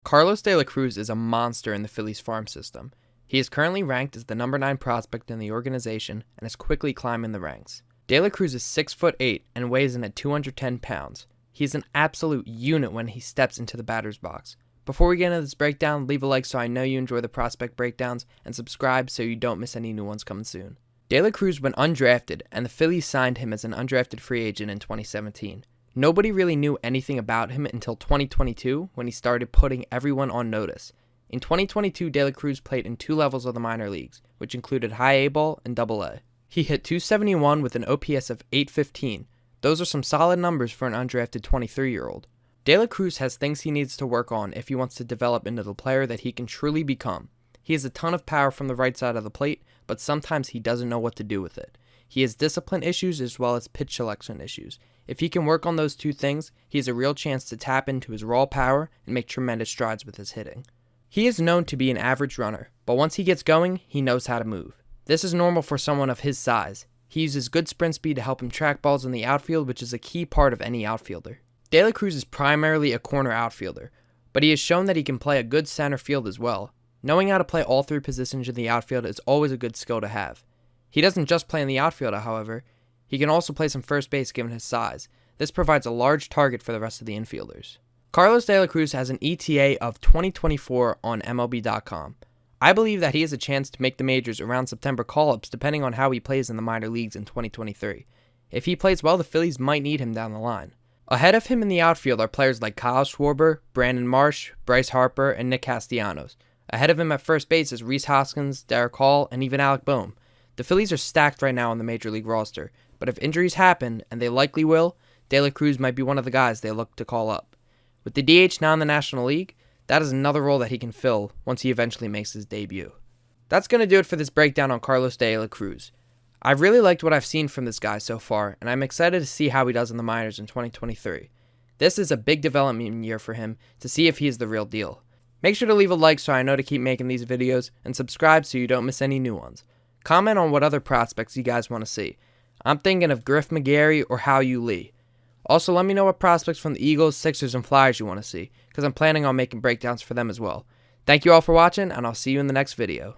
Carlos De La Cruz is a monster in the Phillies farm system. He is currently ranked as the number 9 prospect in the organization and is quickly climbing the ranks. De La Cruz is 6'8" and weighs in at 210 pounds. He is an absolute unit when he steps into the batter's box. Before we get into this breakdown, leave a like so I know you enjoy the prospect breakdowns, and subscribe so you don't miss any new ones coming soon. De La Cruz went undrafted, and the Phillies signed him as an undrafted free agent in 2017. Nobody really knew anything about him until 2022 when he started putting everyone on notice. In 2022, De La Cruz played in 2 levels of the minor leagues, which included high A ball and double A. He hit .271 with an OPS of .815. Those are some solid numbers for an undrafted 23-year-old. De La Cruz has things he needs to work on if he wants to develop into the player that he can truly become. He has a ton of power from the right side of the plate, but sometimes he doesn't know what to do with it. He has discipline issues as well as pitch selection issues. If he can work on those 2 things, he has a real chance to tap into his raw power and make tremendous strides with his hitting. He is known to be an average runner, but once he gets going, he knows how to move. This is normal for someone of his size. He uses good sprint speed to help him track balls in the outfield, which is a key part of any outfielder. De La Cruz is primarily a corner outfielder, but he has shown that he can play a good center field as well. Knowing how to play all 3 positions in the outfield is always a good skill to have. He doesn't just play in the outfield, however. He can also play some first base given his size. This provides a large target for the rest of the infielders. Carlos De La Cruz has an ETA of 2024 on MLB.com. I believe that he has a chance to make the majors around September call-ups depending on how he plays in the minor leagues in 2023. If he plays well, the Phillies might need him down the line. Ahead of him in the outfield are players like Kyle Schwarber, Brandon Marsh, Bryce Harper, and Nick Castellanos. Ahead of him at first base is Rhys Hoskins, Derek Hall, and even Alec Boehm. The Phillies are stacked right now on the major league roster, but if injuries happen, and they likely will, De La Cruz might be one of the guys they look to call up. With the DH now in the National League, that is another role that he can fill once he eventually makes his debut. That's going to do it for this breakdown on Carlos De La Cruz. I've really liked what I've seen from this guy so far, and I'm excited to see how he does in the minors in 2023. This is a big development year for him to see if he is the real deal. Make sure to leave a like so I know to keep making these videos, and subscribe so you don't miss any new ones. Comment on what other prospects you guys want to see. I'm thinking of Griff McGarry or Hao-Yu Lee. Also, let me know what prospects from the Eagles, Sixers, and Flyers you want to see, because I'm planning on making breakdowns for them as well. Thank you all for watching, and I'll see you in the next video.